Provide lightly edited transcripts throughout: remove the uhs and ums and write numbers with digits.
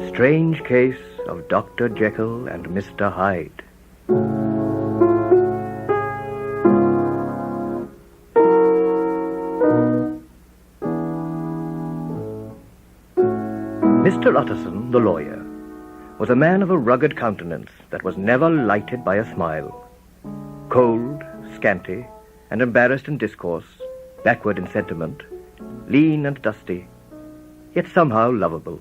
Strange case of Dr. Jekyll and Mr. Hyde. Mr. Utterson, the lawyer, was a man of a rugged countenance that was never lighted by a smile. Cold, scanty, and embarrassed in discourse, backward in sentiment, lean and dusty, yet somehow lovable.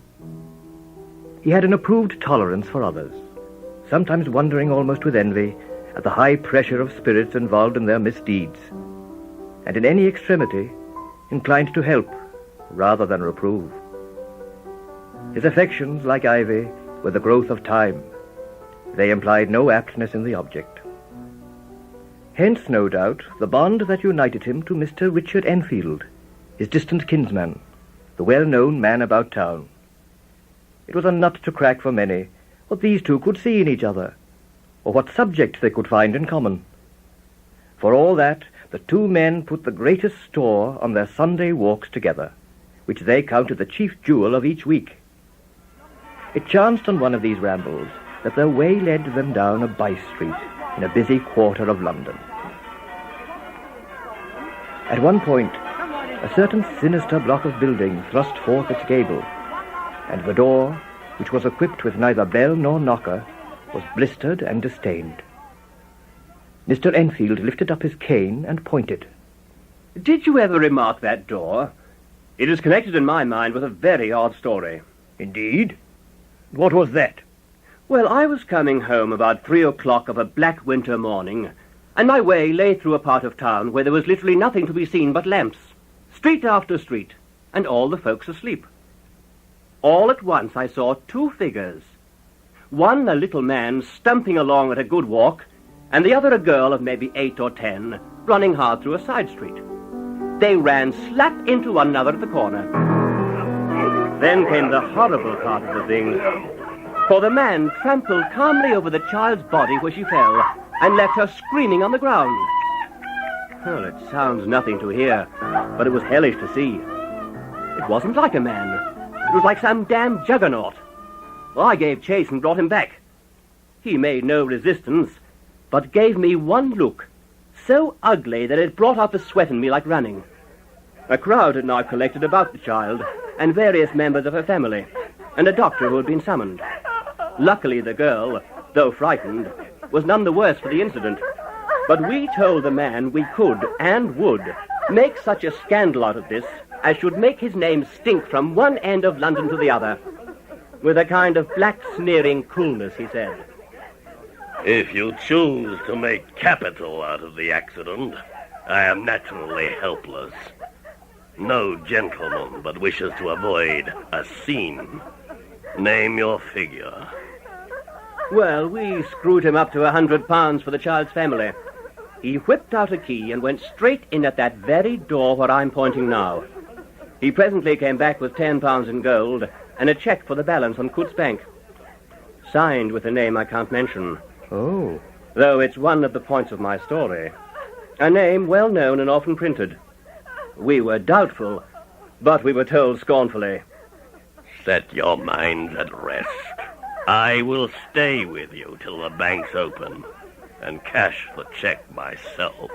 He had an approved tolerance for others, sometimes wondering almost with envy at the high pressure of spirits involved in their misdeeds, and in any extremity inclined to help rather than reprove. His affections, like ivy, were the growth of time. They implied no aptness in the object. Hence, no doubt, the bond that united him to Mr. Richard Enfield, his distant kinsman, the well-known man about town. It was a nut to crack for many what these two could see in each other, or what subjects they could find in common. For all that, the two men put the greatest store on their Sunday walks together, which they counted the chief jewel of each week. It chanced on one of these rambles that their way led them down a by-street in a busy quarter of London. At one point, a certain sinister block of building thrust forth its gable, and the door, which was equipped with neither bell nor knocker, was blistered and distained. Mr. Enfield lifted up his cane and pointed. Did you ever remark that door? It is connected in my mind with a very odd story. Indeed? What was that? Well, I was coming home about 3 o'clock of a black winter morning, and my way lay through a part of town where there was literally nothing to be seen but lamps, street after street, and all the folks asleep. All at once I saw two figures. One a little man stumping along at a good walk, and the other a girl of maybe 8 or 10, running hard through a side street. They ran slap into one another at the corner. Then came the horrible part of the thing, for the man trampled calmly over the child's body where she fell, and left her screaming on the ground. Well, it sounds nothing to hear, but it was hellish to see. It wasn't like a man. It was like some damn juggernaut. Well, I gave chase and brought him back. He made no resistance, but gave me one look, so ugly that it brought out the sweat in me like running. A crowd had now collected about the child, and various members of her family, and a doctor who had been summoned. Luckily, the girl, though frightened, was none the worse for the incident. But we told the man we could and would make such a scandal out of this as should make his name stink from one end of London to the other. With a kind of black sneering coolness, he said. If you choose to make capital out of the accident, I am naturally helpless. No gentleman but wishes to avoid a scene. Name your figure. Well, we screwed him up to £100 for the child's family. He whipped out a key and went straight in at that very door where I'm pointing now. He presently came back with £10 in gold and a cheque for the balance on Coutts Bank. Signed with a name I can't mention. Oh. Though it's one of the points of my story. A name well known and often printed. We were doubtful, but we were told scornfully. Set your minds at rest. I will stay with you till the bank's open and cash the cheque myself.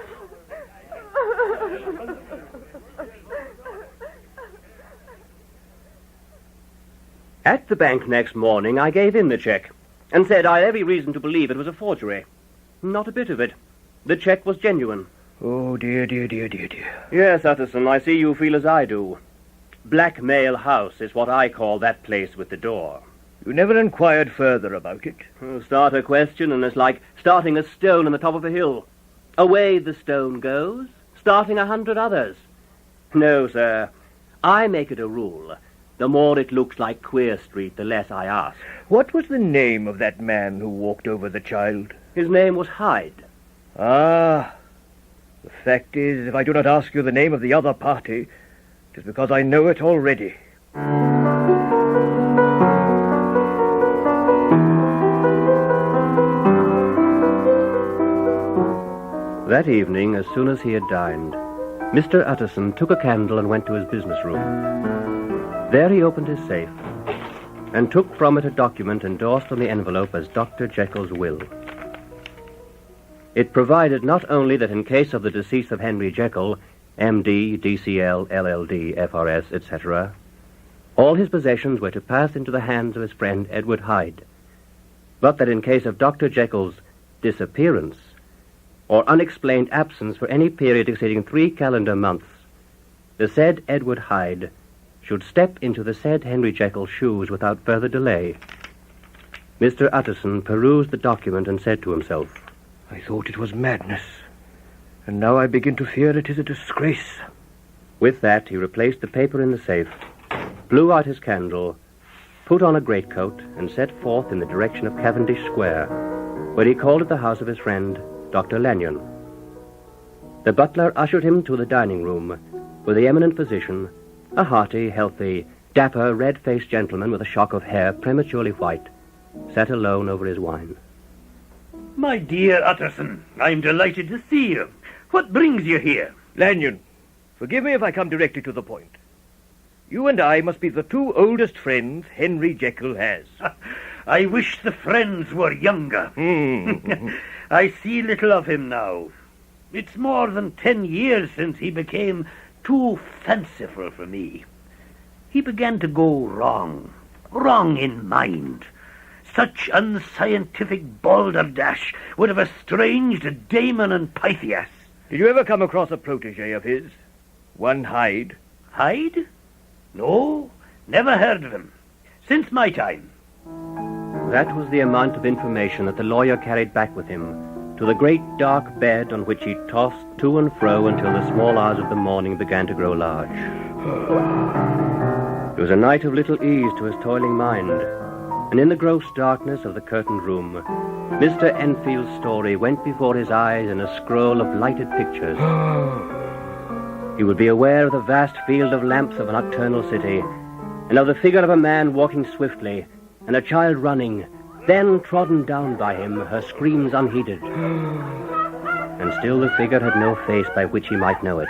At the bank next morning, I gave in the cheque and said I had every reason to believe it was a forgery. Not a bit of it. The cheque was genuine. Oh, dear, dear, dear, dear, dear. Yes, Utterson, I see you feel as I do. Blackmail House is what I call that place with the door. You never inquired further about it? Start a question and it's like starting a stone on the top of a hill. Away the stone goes, starting 100 others. No, sir. I make it a rule. The more it looks like Queer Street, the less I ask. What was the name of that man who walked over the child? His name was Hyde. Ah. The fact is, if I do not ask you the name of the other party, It is because I know it already. That evening, as soon as he had dined, Mr. Utterson took a candle and went to his business room. There he opened his safe and took from it a document endorsed on the envelope as Dr. Jekyll's will. It provided not only that in case of the decease of Henry Jekyll, M.D., D.C.L., L.L.D., F.R.S., etc., all his possessions were to pass into the hands of his friend Edward Hyde, but that in case of Dr. Jekyll's disappearance or unexplained absence for any period exceeding 3 calendar months, the said Edward Hyde should step into the said Henry Jekyll's shoes without further delay. Mr. Utterson perused the document and said to himself, I thought it was madness, and now I begin to fear it is a disgrace. With that, he replaced the paper in the safe, blew out his candle, put on a greatcoat, and set forth in the direction of Cavendish Square, where he called at the house of his friend, Dr. Lanyon. The butler ushered him to the dining room, where the eminent physician, a hearty, healthy, dapper, red-faced gentleman with a shock of hair prematurely white, sat alone over his wine. My dear Utterson, I'm delighted to see you. What brings you here? Lanyon, forgive me if I come directly to the point. You and I must be the 2 oldest friends Henry Jekyll has. I wish the friends were younger. I see little of him now. It's more than 10 years since he became too fanciful for me. He began to go wrong in mind. Such unscientific balderdash would have estranged Damon and Pythias. Did you ever come across a protege of his? One Hyde? Hyde? No, never heard of him. Since my time. That was the amount of information that the lawyer carried back with him to the great dark bed on which he tossed to and fro until the small hours of the morning began to grow large. It was a night of little ease to his toiling mind, and in the gross darkness of the curtained room, Mr. Enfield's story went before his eyes in a scroll of lighted pictures. He would be aware of the vast field of lamps of a nocturnal city, and of the figure of a man walking swiftly, and a child running, then trodden down by him, her screams unheeded. And still the figure had no face by which he might know it.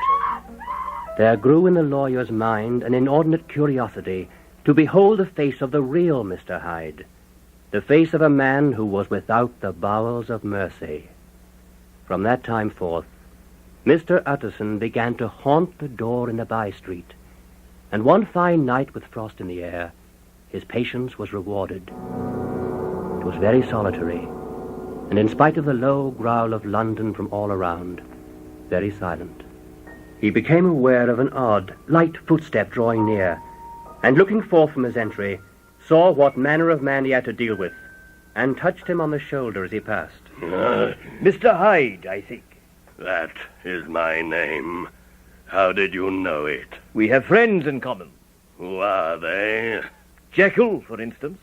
There grew in the lawyer's mind an inordinate curiosity to behold the face of the real Mr. Hyde, the face of a man who was without the bowels of mercy. From that time forth, Mr. Utterson began to haunt the door in the by-street, and one fine night with frost in the air, his patience was rewarded. It was very solitary, and in spite of the low growl of London from all around, very silent. He became aware of an odd, light footstep drawing near, and looking forth from his entry, saw what manner of man he had to deal with, and touched him on the shoulder as he passed. Mr. Hyde, I think. That is my name. How did you know it? We have friends in common. Who are they? Jekyll, for instance.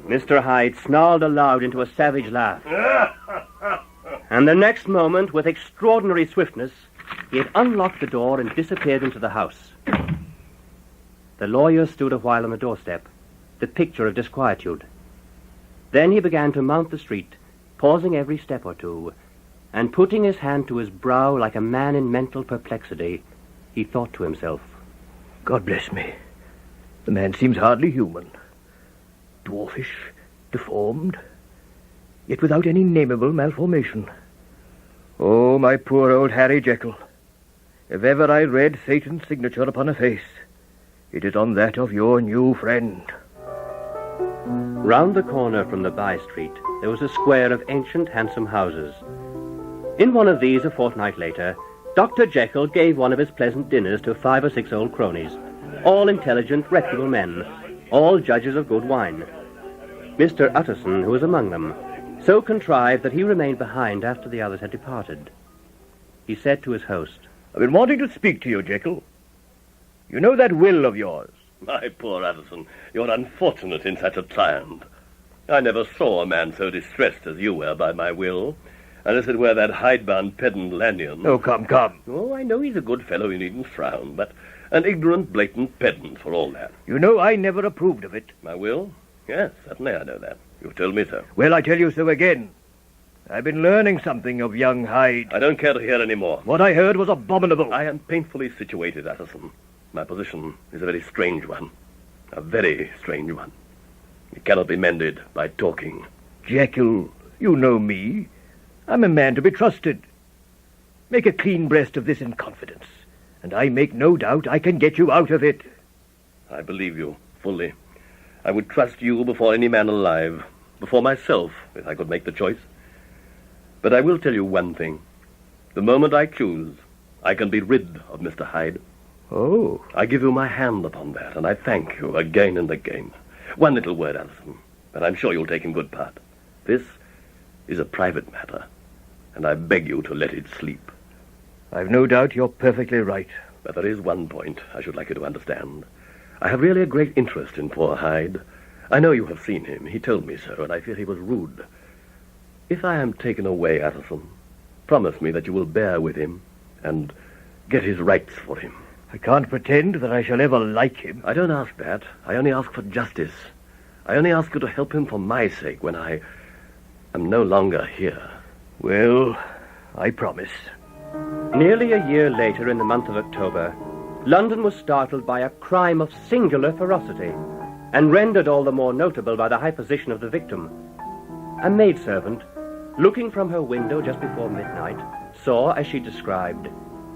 Mr. Hyde snarled aloud into a savage laugh. And the next moment, with extraordinary swiftness, he had unlocked the door and disappeared into the house. The lawyer stood a while on the doorstep, the picture of disquietude. Then he began to mount the street, pausing every step or two, and putting his hand to his brow like a man in mental perplexity, he thought to himself, God bless me. The man seems hardly human. Dwarfish, deformed, yet without any nameable malformation. Oh, my poor old Harry Jekyll. If ever I read Satan's signature upon a face, it is on that of your new friend. Round the corner from the by-street, there was a square of ancient, handsome houses. In one of these, a fortnight later, Dr. Jekyll gave one of his pleasant dinners to 5 or 6 old cronies, all intelligent, reputable men, all judges of good wine. Mr. Utterson, who was among them, so contrived that he remained behind after the others had departed. He said to his host, I've been wanting to speak to you, Jekyll. You know that will of yours? My poor Addison, you're unfortunate in such a triumph. I never saw a man so distressed as you were by my will. Unless it were that hidebound pedant Lanyon. Oh, come, come. Oh, I know he's a good fellow, you needn't frown, but an ignorant, blatant pedant for all that. You know I never approved of it. I will? Yes, certainly I know that. You've told me so. Well, I tell you so again. I've been learning something of young Hyde. I don't care to hear any more. What I heard was abominable. I am painfully situated, Utterson. My position is a very strange one. A very strange one. It cannot be mended by talking. Jekyll, you know me. I'm a man to be trusted. Make a clean breast of this in confidence, and I make no doubt I can get you out of it. I believe you, fully. I would trust you before any man alive, before myself, if I could make the choice. But I will tell you one thing. The moment I choose, I can be rid of Mr. Hyde. Oh. I give you my hand upon that, and I thank you again and again. One little word, Alison, but I'm sure you'll take in good part. This is a private matter, and I beg you to let it sleep. I've no doubt you're perfectly right. But there is one point I should like you to understand. I have really a great interest in poor Hyde. I know you have seen him. He told me so, and I fear he was rude. If I am taken away, Utterson, promise me that you will bear with him and get his rights for him. I can't pretend that I shall ever like him. I don't ask that. I only ask for justice. I only ask you to help him for my sake when I am no longer here. Well, I promise. Nearly a year later, in the month of October, London was startled by a crime of singular ferocity, and rendered all the more notable by the high position of the victim. A maidservant, looking from her window just before midnight, saw, as she described,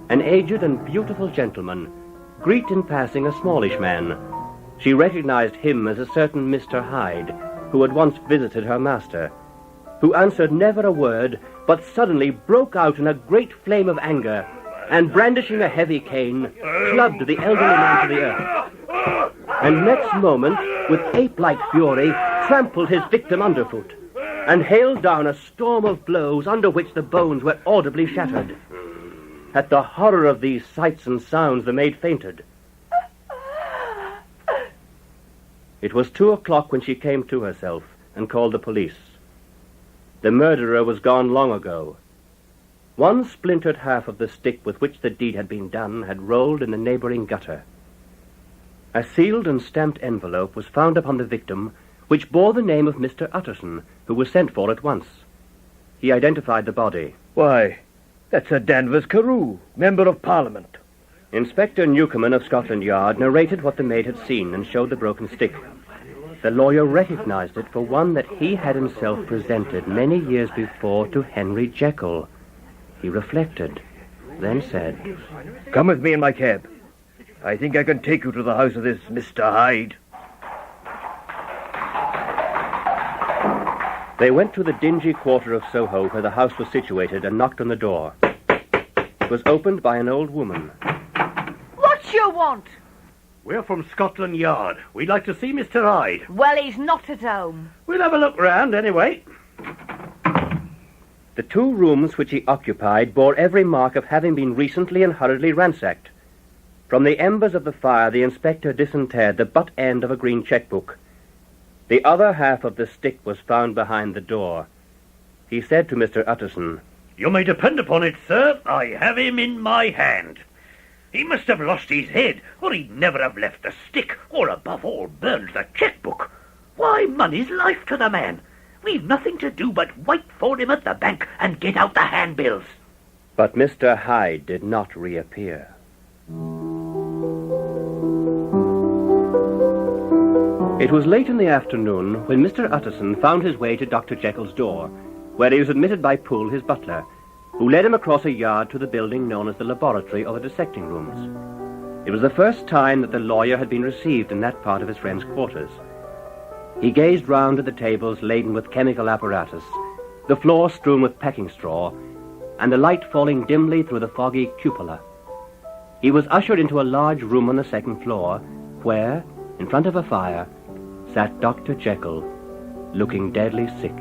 an aged and beautiful gentleman greet in passing a smallish man. She recognized him as a certain Mr. Hyde, who had once visited her master, who answered never a word, but suddenly broke out in a great flame of anger, and brandishing a heavy cane, clubbed the elderly man to the earth, and next moment, with ape-like fury, trampled his victim underfoot, and hailed down a storm of blows under which the bones were audibly shattered. At the horror of these sights and sounds, the maid fainted. It was 2:00 when she came to herself and called the police. The murderer was gone long ago. One splintered half of the stick with which the deed had been done had rolled in the neighboring gutter. A sealed and stamped envelope was found upon the victim, which bore the name of Mr. Utterson, who was sent for at once. He identified the body. Why, that's Sir Danvers Carew, Member of Parliament. Inspector Newcomen of Scotland Yard narrated what the maid had seen and showed the broken stick. The lawyer recognized it for one that he had himself presented many years before to Henry Jekyll. He reflected, then said, "Come with me in my cab. I think I can take you to the house of this Mr. Hyde." They went to the dingy quarter of Soho where the house was situated and knocked on the door. It was opened by an old woman. What you want? We're from Scotland Yard. We'd like to see Mr. Hyde. Well, he's not at home. We'll have a look round anyway. The 2 rooms which he occupied bore every mark of having been recently and hurriedly ransacked. From the embers of the fire, the inspector disinterred the butt end of a green checkbook. The other half of the stick was found behind the door. He said to Mr. Utterson, You may depend upon it, sir, I have him in my hand. He must have lost his head, or he'd never have left the stick, or above all burned the checkbook. Why, money's life to the man. We've nothing to do but wait for him at the bank and get out the handbills. But Mr. Hyde did not reappear. It was late in the afternoon when Mr. Utterson found his way to Dr. Jekyll's door, where he was admitted by Poole, his butler, who led him across a yard to the building known as the laboratory or the dissecting rooms. It was the first time that the lawyer had been received in that part of his friend's quarters. He gazed round at the tables laden with chemical apparatus, the floor strewn with packing straw, and the light falling dimly through the foggy cupola. He was ushered into a large room on the second floor, where, in front of a fire, sat Dr. Jekyll, looking deadly sick.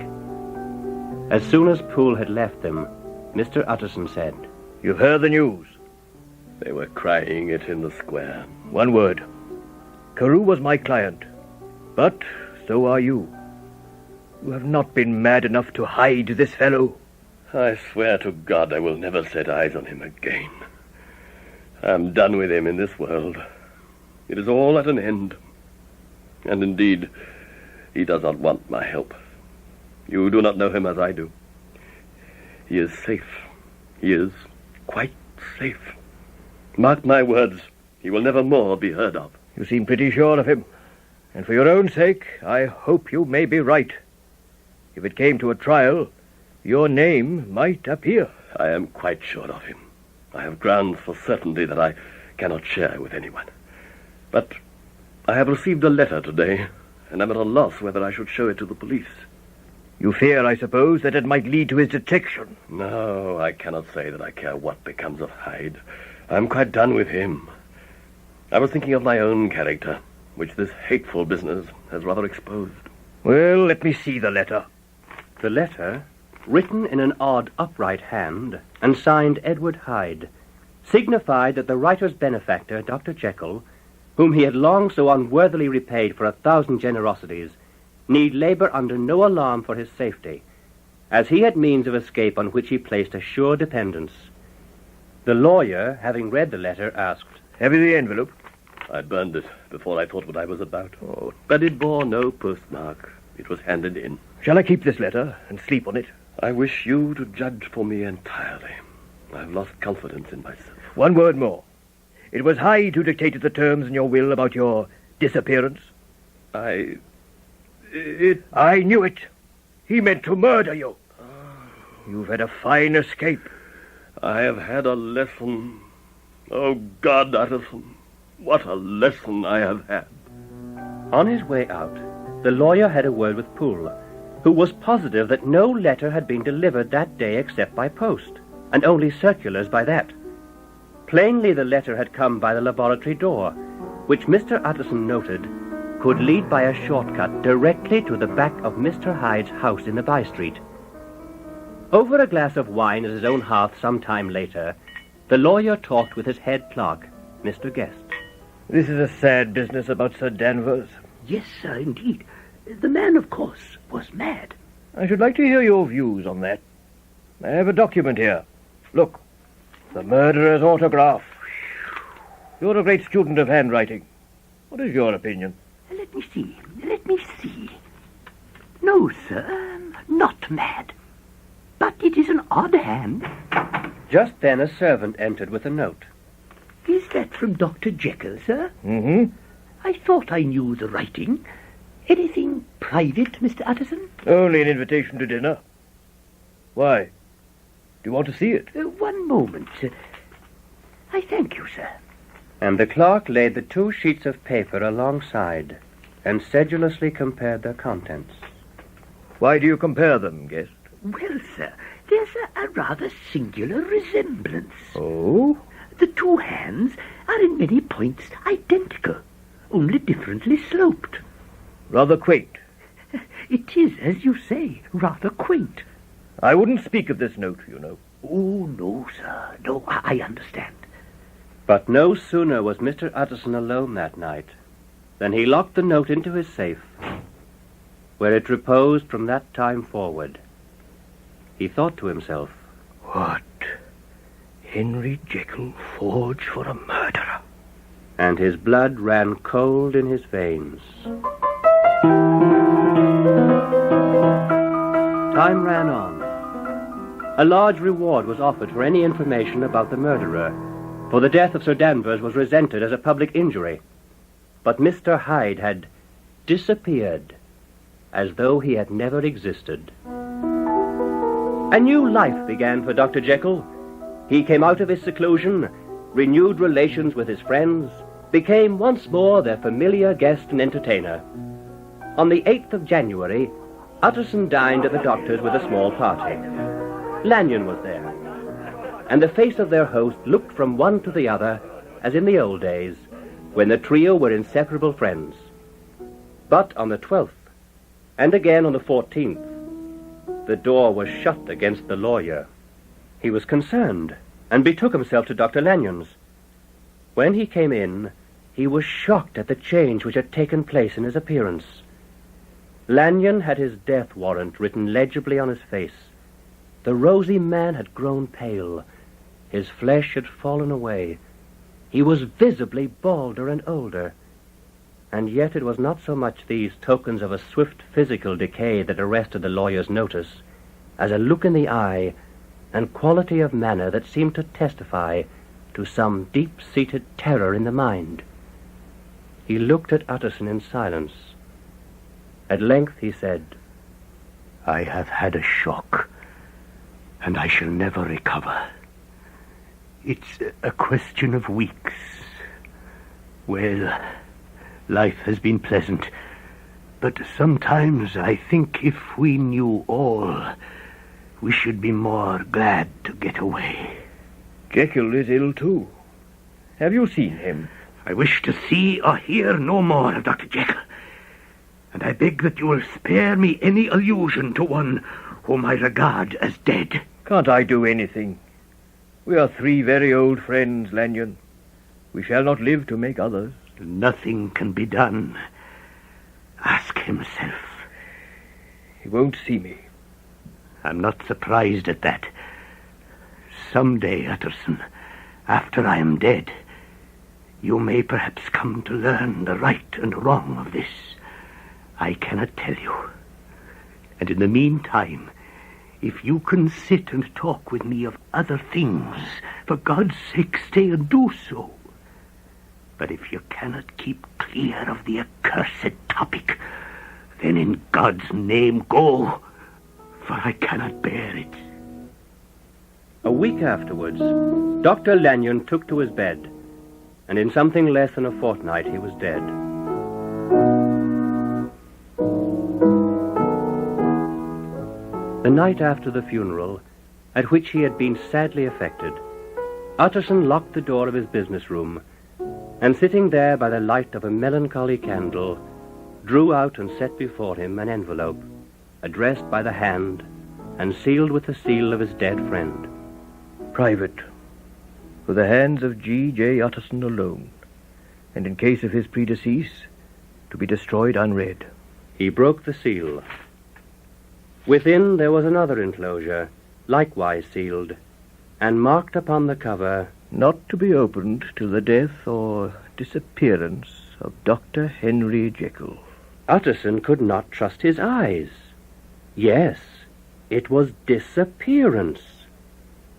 As soon as Poole had left them, Mr. Utterson said, You've heard the news. They were crying it in the square. One word. Carew was my client, but so are you. You have not been mad enough to hide this fellow. I swear to God I will never set eyes on him again. I'm done with him in this world. It is all at an end. And indeed, he does not want my help. You do not know him as I do. He is safe. He is quite safe. Mark my words, he will never more be heard of. You seem pretty sure of him. And for your own sake, I hope you may be right. If it came to a trial, your name might appear. I am quite sure of him. I have grounds for certainty that I cannot share with anyone. But I have received a letter today, and am at a loss whether I should show it to the police. You fear, I suppose, that it might lead to his detection. No, I cannot say that I care what becomes of Hyde. I'm quite done with him. I was thinking of my own character, which this hateful business has rather exposed. Well, let me see the letter. The letter, written in an odd upright hand and signed Edward Hyde, signified that the writer's benefactor, Dr. Jekyll, whom he had long so unworthily repaid for 1,000 generosities, need labor under no alarm for his safety, as he had means of escape on which he placed a sure dependence. The lawyer, having read the letter, asked, Have you the envelope? I burned it before I thought what I was about. Oh, but it bore no postmark. It was handed in. Shall I keep this letter and sleep on it? I wish you to judge for me entirely. I've lost confidence in myself. One word more. It was Hyde who dictated the terms in your will about your disappearance. I knew it. He meant to murder you. You've had a fine escape. I have had a lesson. Oh, God, Utterson, what a lesson I have had. On his way out, the lawyer had a word with Poole, who was positive that no letter had been delivered that day except by post, and only circulars by that. Plainly the letter had come by the laboratory door, which Mr. Utterson noted could lead by a shortcut directly to the back of Mr. Hyde's house in the by-street. Over a glass of wine at his own hearth some time later, the lawyer talked with his head clerk, Mr. Guest. This is a sad business about Sir Danvers. Yes, sir, indeed. The man, of course, was mad. I should like to hear your views on that. I have a document here. Look, the murderer's autograph. You're a great student of handwriting. What is your opinion? Let me see. No, sir, not mad. But it is an odd hand. Just then a servant entered with a note. Is that from Dr. Jekyll, sir? Mm-hmm. I thought I knew the writing. Anything private, Mr. Utterson? Only an invitation to dinner. Why? Do you want to see it? One moment. I thank you, sir. And the clerk laid the 2 sheets of paper alongside and sedulously compared their contents. Why do you compare them, Guest? Well, sir, there's a rather singular resemblance. Oh? The 2 hands are in many points identical, only differently sloped. Rather quaint. It is, as you say, rather quaint. I wouldn't speak of this note, you know. Oh, no, sir. No, I understand. But no sooner was Mr. Utterson alone that night than he locked the note into his safe, where it reposed from that time forward. He thought to himself, What? Henry Jekyll forged for a murderer. And his blood ran cold in his veins. Time ran on. A large reward was offered for any information about the murderer, for the death of Sir Danvers was resented as a public injury. But Mr. Hyde had disappeared as though he had never existed. A new life began for Dr. Jekyll. He came out of his seclusion, renewed relations with his friends, became once more their familiar guest and entertainer. On the 8th of January, Utterson dined at the doctor's with a small party. Lanyon was there, and the face of their host looked from one to the other as in the old days, when the trio were inseparable friends. But on the 12th, and again on the 14th, the door was shut against the lawyer. He was concerned, and betook himself to Dr. Lanyon's. When he came in, he was shocked at the change which had taken place in his appearance. Lanyon had his death warrant written legibly on his face, The rosy man had grown pale. His flesh had fallen away. He was visibly balder and older. And yet it was not so much these tokens of a swift physical decay that arrested the lawyer's notice, as a look in the eye and quality of manner that seemed to testify to some deep-seated terror in the mind. He looked at Utterson in silence. At length he said, I have had a shock, and I shall never recover. It's a question of weeks. Well, life has been pleasant, but sometimes I think if we knew all, we should be more glad to get away. Jekyll is ill too. Have you seen him? I wish to see or hear no more of Dr. Jekyll, and I beg that you will spare me any allusion to one whom I regard as dead. Can't I do anything? We are 3 very old friends, Lanyon. We shall not live to make others. Nothing can be done. Ask himself. He won't see me. I'm not surprised at that. Some day, Utterson, after I am dead, you may perhaps come to learn the right and wrong of this. I cannot tell you. And in the meantime, if you can sit and talk with me of other things, for God's sake, stay and do so. But if you cannot keep clear of the accursed topic, then in God's name go, for I cannot bear it. A week afterwards, Dr. Lanyon took to his bed, and in something less than a fortnight he was dead. The night after the funeral, at which he had been sadly affected, Utterson locked the door of his business room, and sitting there by the light of a melancholy candle, drew out and set before him an envelope, addressed by the hand and sealed with the seal of his dead friend. Private, for the hands of G.J. Utterson alone, and in case of his predecease, to be destroyed unread. He broke the seal. Within there was another enclosure, likewise sealed, and marked upon the cover, Not to be opened till the death or disappearance of Dr. Henry Jekyll. Utterson could not trust his eyes. Yes, it was disappearance.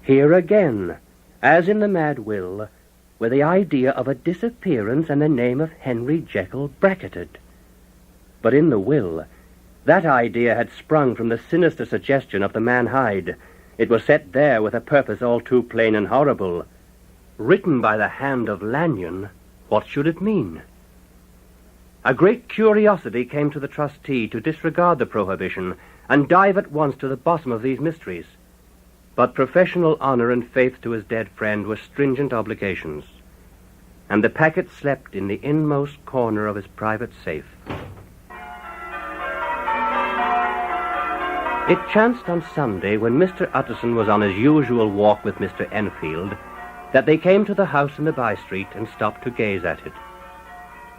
Here again, as in the mad will, were the idea of a disappearance and the name of Henry Jekyll bracketed. But in the will, that idea had sprung from the sinister suggestion of the man Hyde. It was set there with a purpose all too plain and horrible. Written by the hand of Lanyon, what should it mean? A great curiosity came to the trustee to disregard the prohibition and dive at once to the bottom of these mysteries. But professional honor and faith to his dead friend were stringent obligations, and the packet slept in the inmost corner of his private safe. It chanced on Sunday, when Mr. Utterson was on his usual walk with Mr. Enfield, that they came to the house in the by-street and stopped to gaze at it.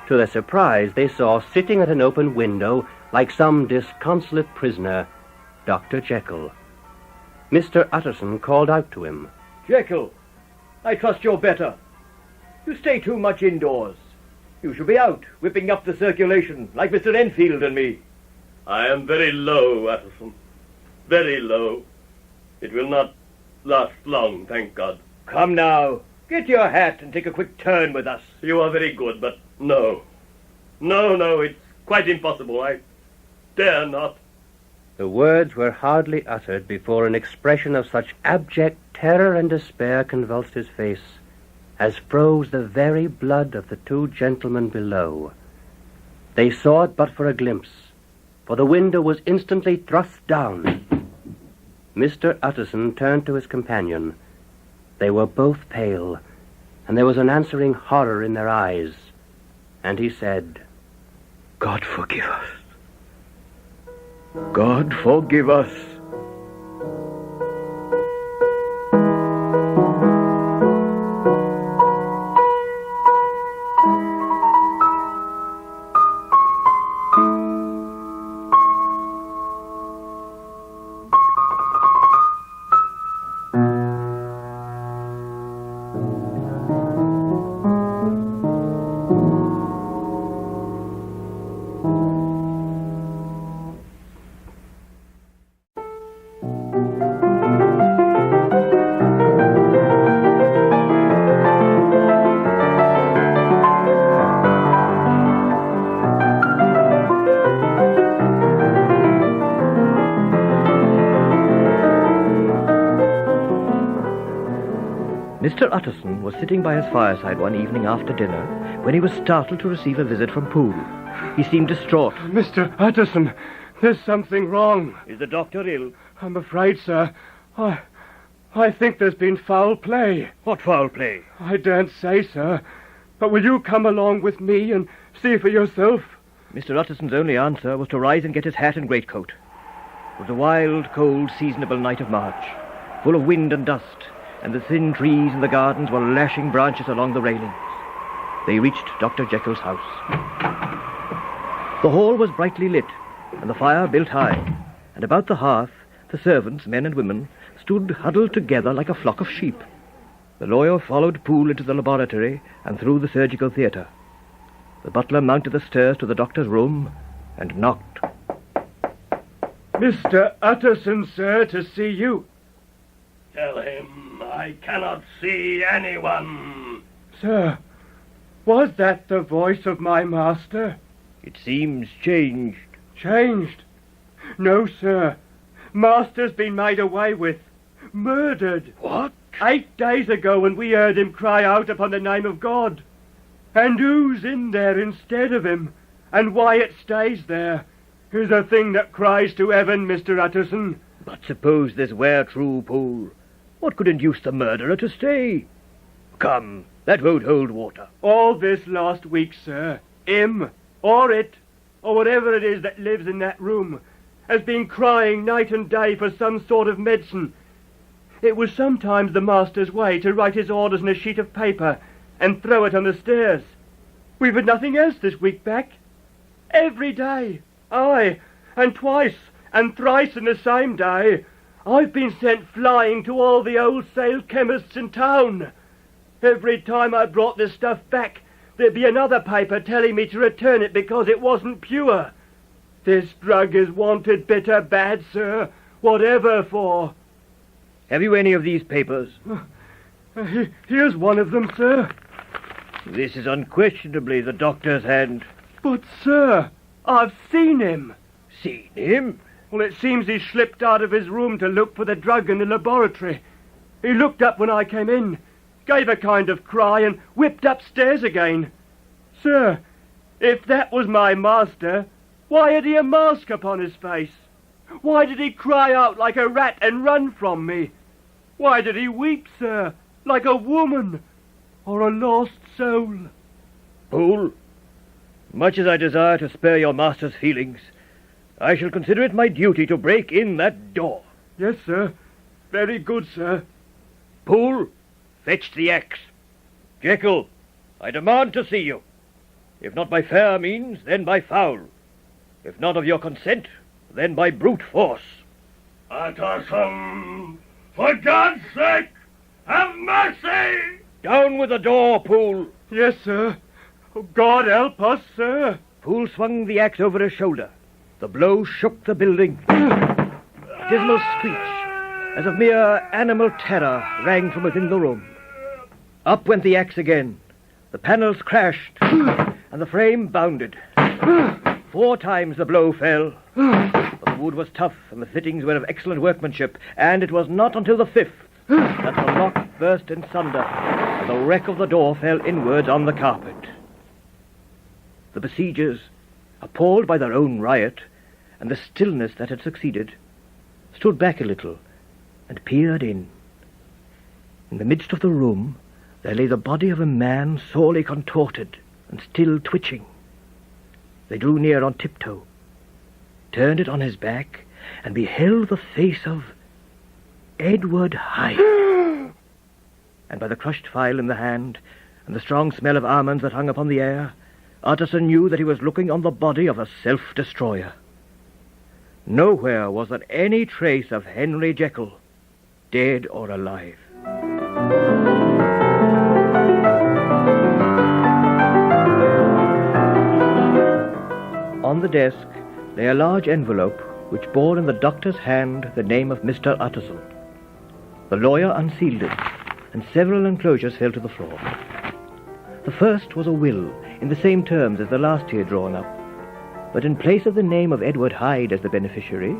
To their surprise, they saw, sitting at an open window, like some disconsolate prisoner, Dr. Jekyll. Mr. Utterson called out to him. Jekyll, I trust you're better. You stay too much indoors. You should be out, whipping up the circulation, like Mr. Enfield and me. I am very low, Utterson. Very low. It will not last long, thank God. Come now, get your hat and take a quick turn with us. You are very good, but no. No, it's quite impossible. I dare not. The words were hardly uttered before an expression of such abject terror and despair convulsed his face as froze the very blood of the 2 gentlemen below. They saw it but for a glimpse, for the window was instantly thrust down. Mr. Utterson turned to his companion. They were both pale, and there was an answering horror in their eyes. And he said, God forgive us. God forgive us. Mr. Utterson was sitting by his fireside one evening after dinner when he was startled to receive a visit from Poole. He seemed distraught. Mr. Utterson, there's something wrong. Is the doctor ill? I'm afraid, sir. I think there's been foul play. What foul play? I daren't say, sir. But will you come along with me and see for yourself? Mr. Utterson's only answer was to rise and get his hat and greatcoat. It was a wild, cold, seasonable night of March, full of wind and dust, and the thin trees in the gardens were lashing branches along the railings. They reached Dr. Jekyll's house. The hall was brightly lit, and the fire built high, and about the hearth the servants, men and women, stood huddled together like a flock of sheep. The lawyer followed Poole into the laboratory and through the surgical theatre. The butler mounted the stairs to the doctor's room and knocked. Mr. Utterson, sir, to see you. Tell him I cannot see anyone. Sir, was that the voice of my master? It seems changed. Changed? No, sir. Master's been made away with. Murdered. What? 8 days ago when we heard him cry out upon the name of God. And who's in there instead of him? And why it stays there is a thing that cries to heaven, Mr. Utterson. But suppose this were true, Poole. What could induce the murderer to stay? Come, that won't hold water. All this last week, sir, him, or it, or whatever it is that lives in that room, has been crying night and day for some sort of medicine. It was sometimes the master's way to write his orders on a sheet of paper and throw it on the stairs. We've had nothing else this week back. Every day, aye, and twice and thrice in the same day, I've been sent flying to all the wholesale chemists in town. Every time I brought this stuff back, there'd be another paper telling me to return it because it wasn't pure. This drug is wanted bitter bad, sir, whatever for. Have you any of these papers? Here's one of them, sir. This is unquestionably the doctor's hand. But, sir, I've seen him. Seen him? Well, it seems he slipped out of his room to look for the drug in the laboratory. He looked up when I came in, gave a kind of cry, and whipped upstairs again. Sir, if that was my master, why had he a mask upon his face? Why did he cry out like a rat and run from me? Why did he weep, sir, like a woman or a lost soul? Poole, much as I desire to spare your master's feelings, I shall consider it my duty to break in that door. Yes, sir. Very good, sir. Poole, fetch the axe. Jekyll, I demand to see you. If not by fair means, then by foul. If not of your consent, then by brute force. Utterson, for God's sake, have mercy! Down with the door, Poole. Yes, sir. Oh, God help us, sir. Poole swung the axe over his shoulder. The blow shook the building. A dismal screech, as of mere animal terror, rang from within the room. Up went the axe again. The panels crashed, and the frame bounded. 4 times the blow fell. But the wood was tough, and the fittings were of excellent workmanship, and it was not until the 5th that the lock burst in sunder, and the wreck of the door fell inwards on the carpet. The besiegers, appalled by their own riot, and the stillness that had succeeded, stood back a little and peered in. In the midst of the room there lay the body of a man sorely contorted and still twitching. They drew near on tiptoe, turned it on his back, and beheld the face of Edward Hyde. And by the crushed file in the hand and the strong smell of almonds that hung upon the air, Utterson knew that he was looking on the body of a self-destroyer. Nowhere was there any trace of Henry Jekyll, dead or alive. On the desk lay a large envelope which bore in the doctor's hand the name of Mr. Utterson. The lawyer unsealed it, and several enclosures fell to the floor. The first was a will, in the same terms as the last he had drawn up, but in place of the name of Edward Hyde as the beneficiary,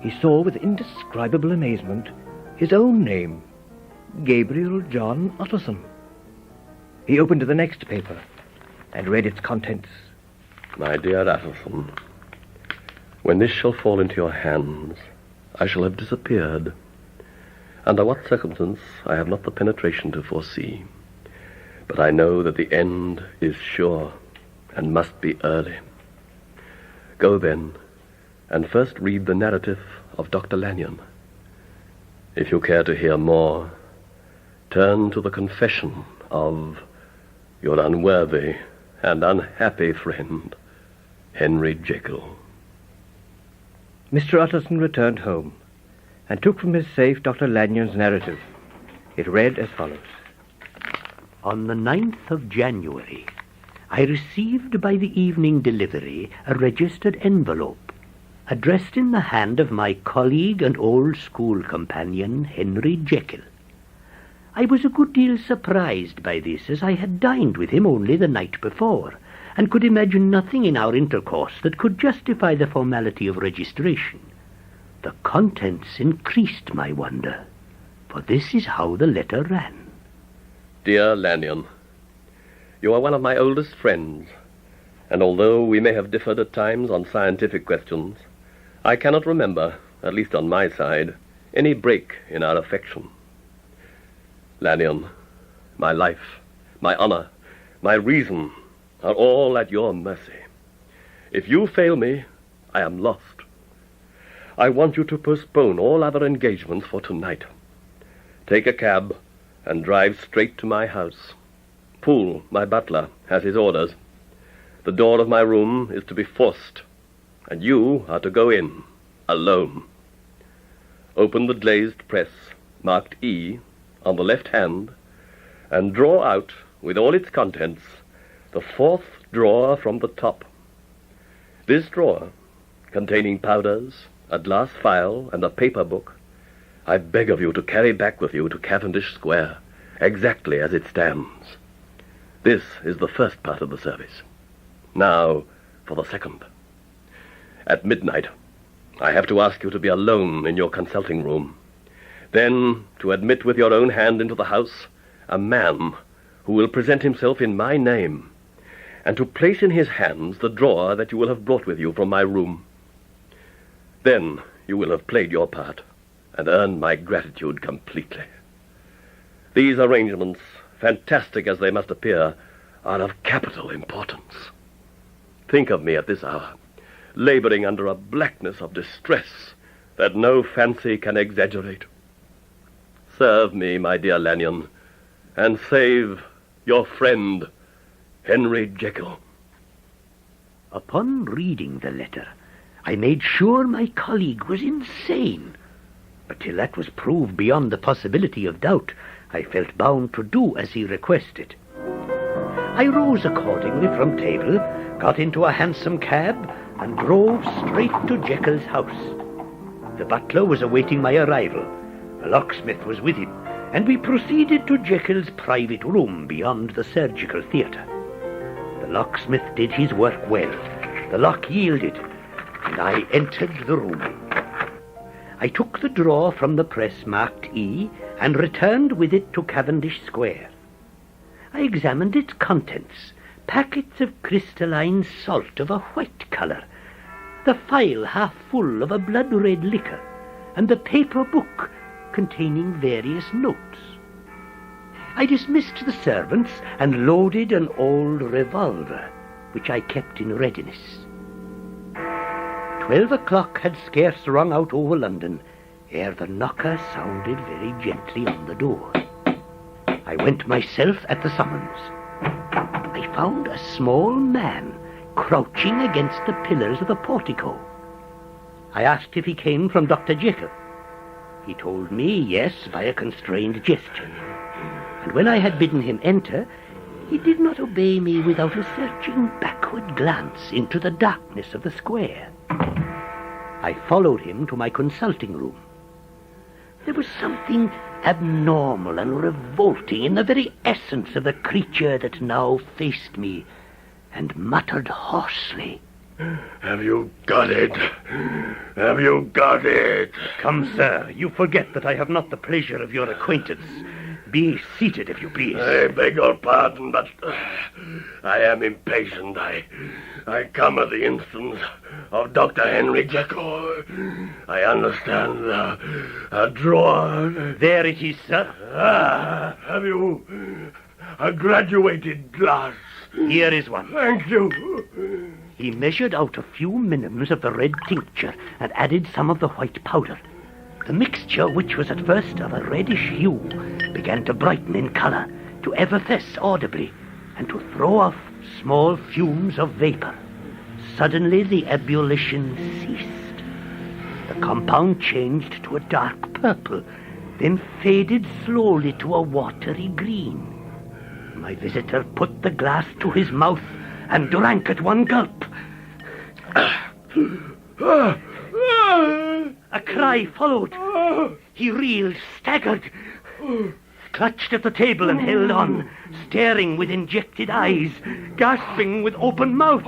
he saw with indescribable amazement his own name, Gabriel John Utterson. He opened the next paper and read its contents. My dear Utterson, when this shall fall into your hands, I shall have disappeared. Under what circumstance, I have not the penetration to foresee. But I know that the end is sure and must be early. Go then, and first read the narrative of Dr. Lanyon. If you care to hear more, turn to the confession of your unworthy and unhappy friend, Henry Jekyll. Mr. Utterson returned home and took from his safe Dr. Lanyon's narrative. It read as follows. On the 9th of January, I received by the evening delivery a registered envelope, addressed in the hand of my colleague and old school companion, Henry Jekyll. I was a good deal surprised by this, as I had dined with him only the night before, and could imagine nothing in our intercourse that could justify the formality of registration. The contents increased my wonder, for this is how the letter ran. Dear Lanyon, you are one of my oldest friends, and although we may have differed at times on scientific questions, I cannot remember, at least on my side, any break in our affection. Lanyon, my life, my honor, my reason are all at your mercy. If you fail me, I am lost. I want you to postpone all other engagements for tonight. Take a cab and drive straight to my house. Poole, my butler, has his orders. The door of my room is to be forced, and you are to go in, alone. Open the glazed press, marked E, on the left hand, and draw out, with all its contents, the fourth drawer from the top. This drawer, containing powders, a glass phial, and a paper book, I beg of you to carry back with you to Cavendish Square, exactly as it stands. This is the first part of the service. Now for the second. At midnight, I have to ask you to be alone in your consulting room. Then to admit with your own hand into the house a man who will present himself in my name, and to place in his hands the drawer that you will have brought with you from my room. Then you will have played your part and earned my gratitude completely. These arrangements, fantastic as they must appear, are of capital importance. Think of me at this hour, laboring under a blackness of distress that no fancy can exaggerate. Serve me, my dear Lanyon, and save your friend, Henry Jekyll. Upon reading the letter, I made sure my colleague was insane. But till that was proved beyond the possibility of doubt, I felt bound to do as he requested. I rose accordingly from table, got into a hansom cab, and drove straight to Jekyll's house. The butler was awaiting my arrival. The locksmith was with him, and we proceeded to Jekyll's private room beyond the surgical theatre. The locksmith did his work well. The lock yielded, and I entered the room. I took the drawer from the press marked E and returned with it to Cavendish Square. I examined its contents, packets of crystalline salt of a white colour, the phial half full of a blood-red liquor, and the paper book containing various notes. I dismissed the servants and loaded an old revolver, which I kept in readiness. 12 o'clock had scarce rung out over London ere the knocker sounded very gently on the door. I went myself at the summons. I found a small man crouching against the pillars of the portico. I asked if he came from Dr. Jekyll. He told me yes by a constrained gesture, and when I had bidden him enter, he did not obey me without a searching backward glance into the darkness of the square. I followed him to my consulting room. There was something abnormal and revolting in the very essence of the creature that now faced me, and muttered hoarsely, Have you got it? Have you got it? "Come, sir, you forget that I have not the pleasure of your acquaintance. Be seated, if you please. I beg your pardon, but I am impatient. I come at the instance of Dr. Henry Jekyll. I understand a drawer. There it is, sir. Have you a graduated glass? Here is one. Thank you. He measured out a few minims of the red tincture and added some of the white powder. The mixture, which was at first of a reddish hue, began to brighten in colour, to effervesce audibly, and to throw off small fumes of vapour. Suddenly the ebullition ceased. The compound changed to a dark purple, then faded slowly to a watery green. My visitor put the glass to his mouth and drank at one gulp. A cry followed. He reeled, staggered, clutched at the table and held on, staring with injected eyes, gasping with open mouth.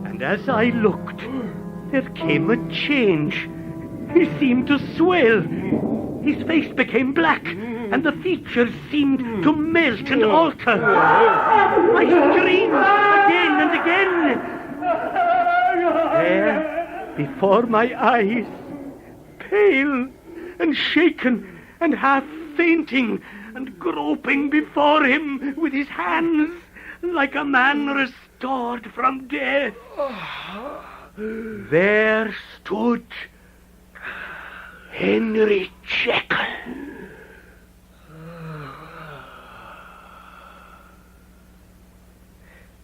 And as I looked, there came a change. He seemed to swell. His face became black, and the features seemed to melt and alter. I screamed again and again. There, before my eyes, pale and shaken and half fainting and groping before him with his hands like a man restored from death, there stood Henry Jekyll.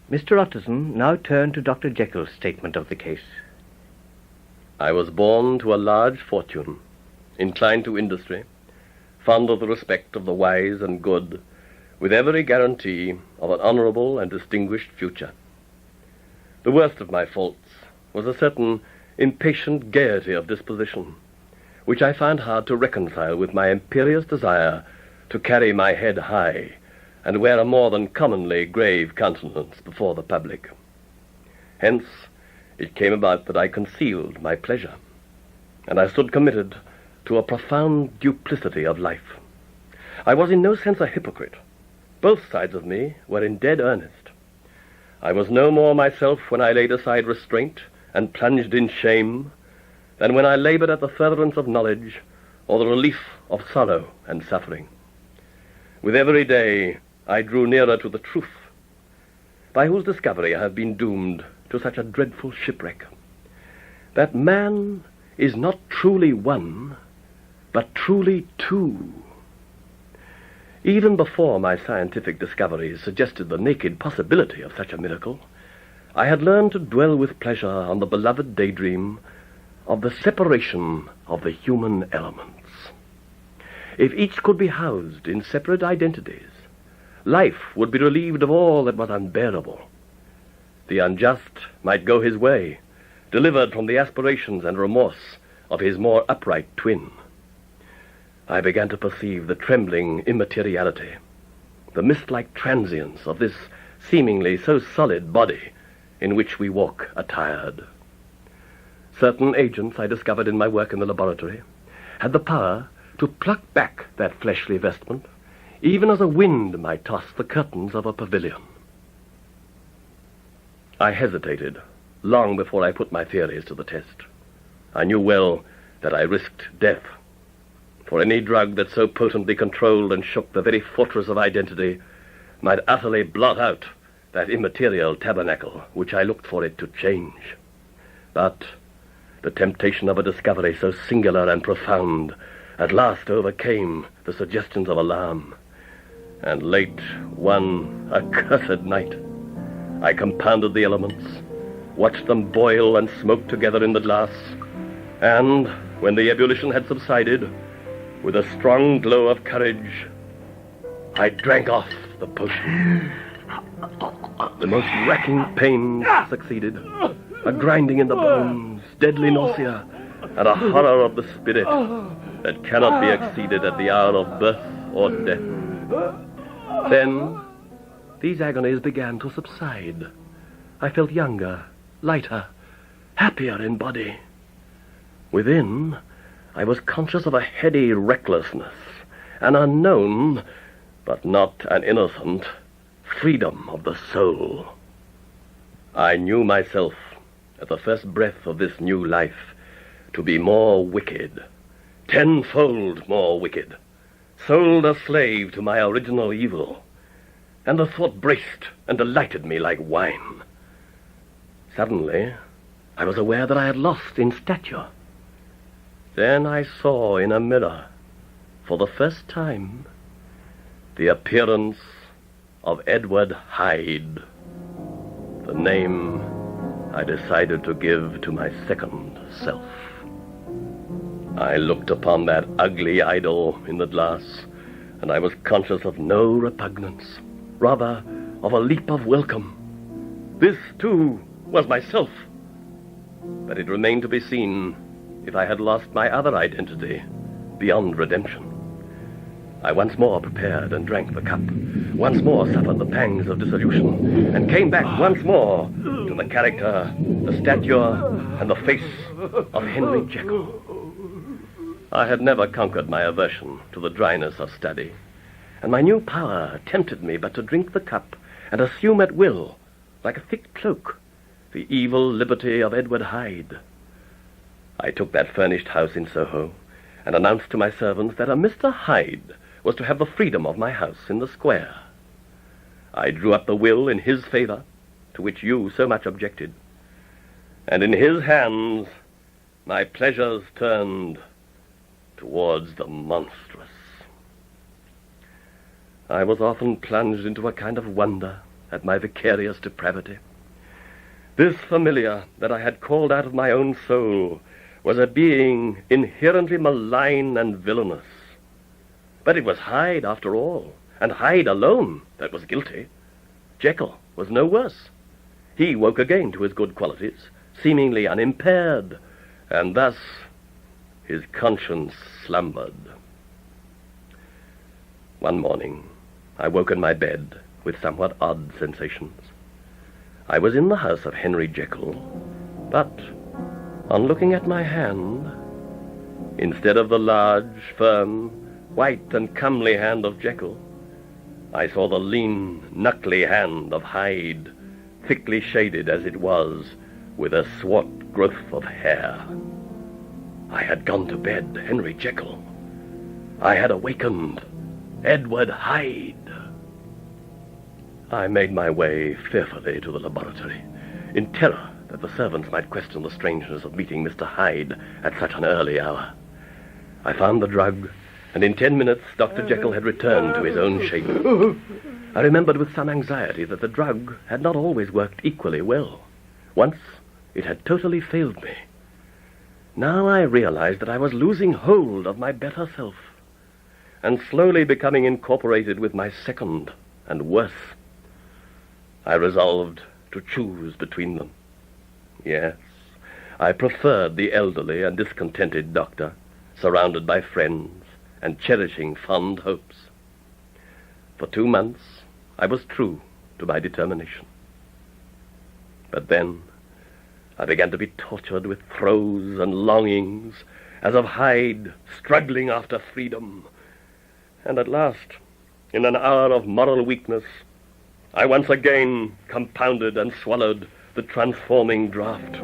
Mr. Utterson now turned to Dr. Jekyll's statement of the case. I was born to a large fortune, inclined to industry, fond of the respect of the wise and good, with every guarantee of an honourable and distinguished future. The worst of my faults was a certain impatient gaiety of disposition, which I found hard to reconcile with my imperious desire to carry my head high and wear a more than commonly grave countenance before the public. Hence, it came about that I concealed my pleasure, and I stood committed to a profound duplicity of life. I was in no sense a hypocrite. Both sides of me were in dead earnest. I was no more myself when I laid aside restraint and plunged in shame than when I laboured at the furtherance of knowledge or the relief of sorrow and suffering. With every day I drew nearer to the truth, by whose discovery I have been doomed to such a dreadful shipwreck, that man is not truly one, but truly two. Even before my scientific discoveries suggested the naked possibility of such a miracle, I had learned to dwell with pleasure on the beloved daydream of the separation of the human elements. If each could be housed in separate identities, life would be relieved of all that was unbearable. The unjust might go his way, delivered from the aspirations and remorse of his more upright twin. I began to perceive the trembling immateriality, the mist-like transience of this seemingly so solid body in which we walk attired. Certain agents I discovered in my work in the laboratory had the power to pluck back that fleshly vestment, even as a wind might toss the curtains of a pavilion. I hesitated long before I put my theories to the test. I knew well that I risked death, for any drug that so potently controlled and shook the very fortress of identity might utterly blot out that immaterial tabernacle which I looked for it to change. But the temptation of a discovery so singular and profound at last overcame the suggestions of alarm, and late one accursed night I compounded the elements, watched them boil and smoke together in the glass, and, when the ebullition had subsided, with a strong glow of courage, I drank off the potion. The most racking pain succeeded, a grinding in the bones, deadly nausea, and a horror of the spirit that cannot be exceeded at the hour of birth or death. Then these agonies began to subside. I felt younger, lighter, happier in body. Within, I was conscious of a heady recklessness an unknown, but not an innocent, freedom of the soul. I knew myself, at the first breath of this new life, to be more wicked, tenfold more wicked, sold a slave to my original evil, and the thought braced and delighted me like wine. Suddenly, I was aware that I had lost in stature. Then I saw in a mirror, for the first time, the appearance of Edward Hyde, the name I decided to give to my second self. I looked upon that ugly idol in the glass, and I was conscious of no repugnance, rather of a leap of welcome. This, too, was myself. But it remained to be seen if I had lost my other identity beyond redemption. I once more prepared and drank the cup, once more suffered the pangs of dissolution, and came back once more to the character, the stature, and the face of Henry Jekyll. I had never conquered my aversion to the dryness of study, and my new power tempted me but to drink the cup and assume at will, like a thick cloak, the evil liberty of Edward Hyde. I took that furnished house in Soho and announced to my servants that a Mr. Hyde was to have the freedom of my house in the square. I drew up the will in his favor, to which you so much objected, and in his hands my pleasures turned towards the monstrous. I was often plunged into a kind of wonder at my vicarious depravity. This familiar that I had called out of my own soul was a being inherently malign and villainous. But it was Hyde, after all, and Hyde alone, that was guilty. Jekyll was no worse. He woke again to his good qualities, seemingly unimpaired, and thus his conscience slumbered. One morning, I woke in my bed with somewhat odd sensations. I was in the house of Henry Jekyll, but on looking at my hand, instead of the large, firm, white and comely hand of Jekyll, I saw the lean, knuckly hand of Hyde, thickly shaded as it was with a swart growth of hair. I had gone to bed Henry Jekyll. I had awakened Edward Hyde. I made my way fearfully to the laboratory, in terror that the servants might question the strangeness of meeting Mr. Hyde at such an early hour. I found the drug, and in 10 minutes Dr. Jekyll had returned to his own shape. I remembered with some anxiety that the drug had not always worked equally well. Once it had totally failed me. Now I realized that I was losing hold of my better self, and slowly becoming incorporated with my second and worse. I resolved to choose between them. Yes, I preferred the elderly and discontented doctor, surrounded by friends and cherishing fond hopes. For 2 months, I was true to my determination. But then I began to be tortured with throes and longings, as of Hyde struggling after freedom. And at last, in an hour of moral weakness, I once again compounded and swallowed the transforming draught.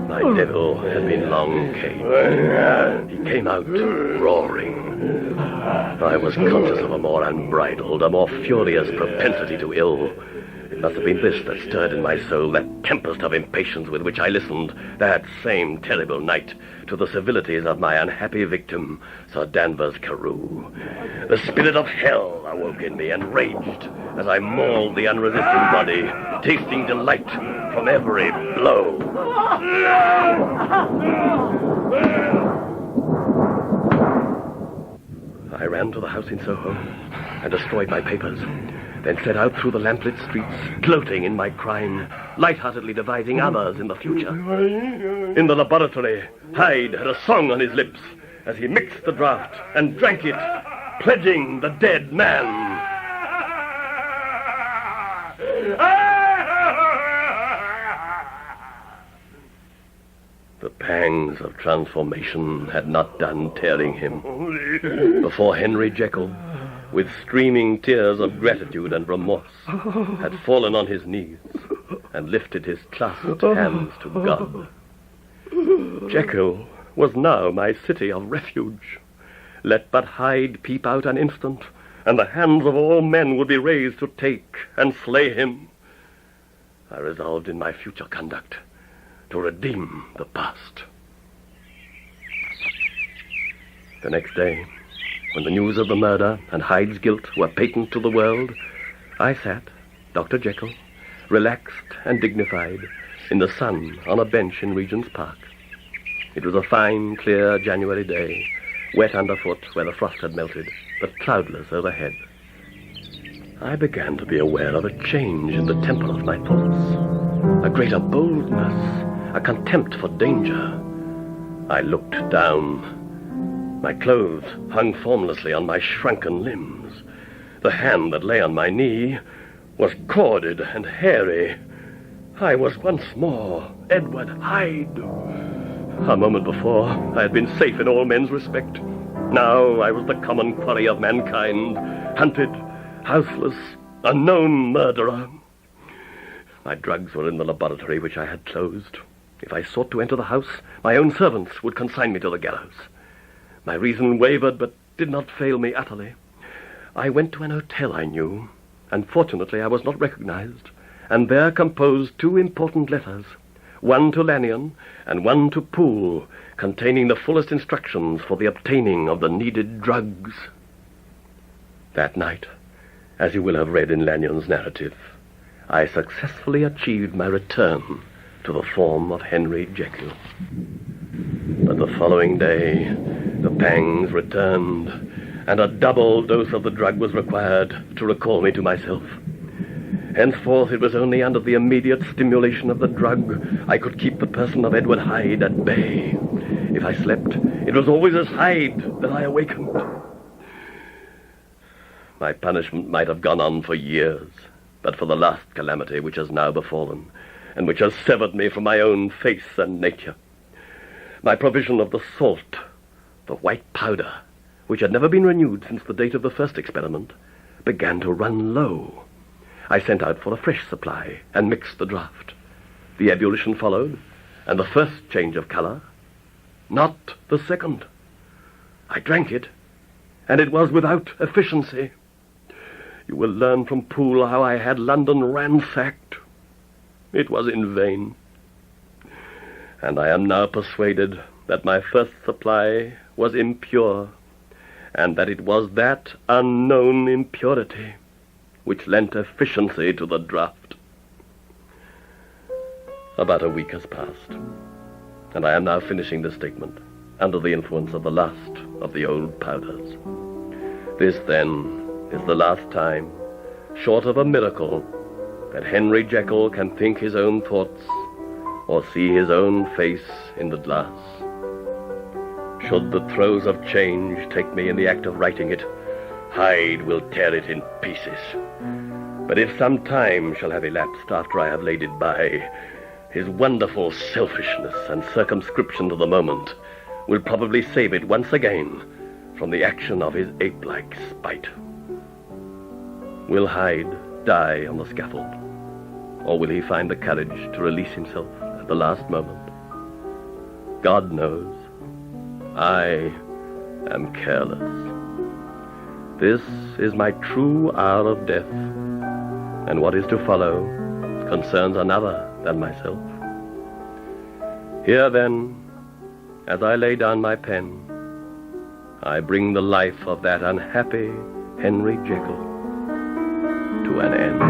My devil had been long caged. He came out roaring. I was conscious of a more unbridled, a more furious propensity to ill. It must have been this that stirred in my soul that tempest of impatience with which I listened that same terrible night to the civilities of my unhappy victim, Sir Danvers Carew. The spirit of hell awoke in me and raged as I mauled the unresisting body, tasting delight from every blow. I ran to the house in Soho and destroyed my papers, then set out through the lamplit streets, gloating in my crime, light-heartedly devising others in the future. In the laboratory, Hyde had a song on his lips as he mixed the draught and drank it, pledging the dead man. The pang pangs of transformation had not done tearing him, before Henry Jekyll, with streaming tears of gratitude and remorse, had fallen on his knees and lifted his clasped hands to God. Jekyll was now my city of refuge. Let but Hyde peep out an instant, and the hands of all men would be raised to take and slay him. I resolved in my future conduct to redeem the past. The next day, when the news of the murder and Hyde's guilt were patent to the world, I sat, Dr. Jekyll, relaxed and dignified, in the sun on a bench in Regent's Park. It was a fine, clear January day, wet underfoot where the frost had melted, but cloudless overhead. I began to be aware of a change in the temper of my thoughts, a greater boldness, a contempt for danger. I looked down. My clothes hung formlessly on my shrunken limbs. The hand that lay on my knee was corded and hairy. I was once more Edward Hyde. A moment before, I had been safe in all men's respect. Now I was the common quarry of mankind, hunted, houseless, a known murderer. My drugs were in the laboratory which I had closed. If I sought to enter the house, my own servants would consign me to the gallows. My reason wavered, but did not fail me utterly. I went to an hotel I knew, and fortunately I was not recognized, and there composed 2 important letters, one to Lanyon and one to Poole, containing the fullest instructions for the obtaining of the needed drugs. That night, as you will have read in Lanyon's narrative, I successfully achieved my return to the form of Henry Jekyll. But the following day, the pangs returned, and a double dose of the drug was required to recall me to myself. Henceforth, it was only under the immediate stimulation of the drug I could keep the person of Edward Hyde at bay. If I slept, it was always as Hyde that I awakened. My punishment might have gone on for years, but for the last calamity which has now befallen, and which has severed me from my own face and nature. My provision of the salt, the white powder, which had never been renewed since the date of the first experiment, began to run low. I sent out for a fresh supply and mixed the draught. The ebullition followed, and the first change of color, not the second. I drank it, and it was without efficiency. You will learn from Poole how I had London ransacked. It was in vain. And I am now persuaded that my first supply was impure, and that it was that unknown impurity which lent efficiency to the draught. About a week has passed, and I am now finishing this statement under the influence of the last of the old powders. This, then, is the last time, short of a miracle, that Henry Jekyll can think his own thoughts or see his own face in the glass. Should the throes of change take me in the act of writing it, Hyde will tear it in pieces. But if some time shall have elapsed after I have laid it by, his wonderful selfishness and circumscription to the moment will probably save it once again from the action of his ape-like spite. Will Hyde die on the scaffold, or will he find the courage to release himself at the last moment? God knows. I am careless. This is my true hour of death, and what is to follow concerns another than myself. Here, then, as I lay down my pen, I bring the life of that unhappy Henry Jekyll to an end.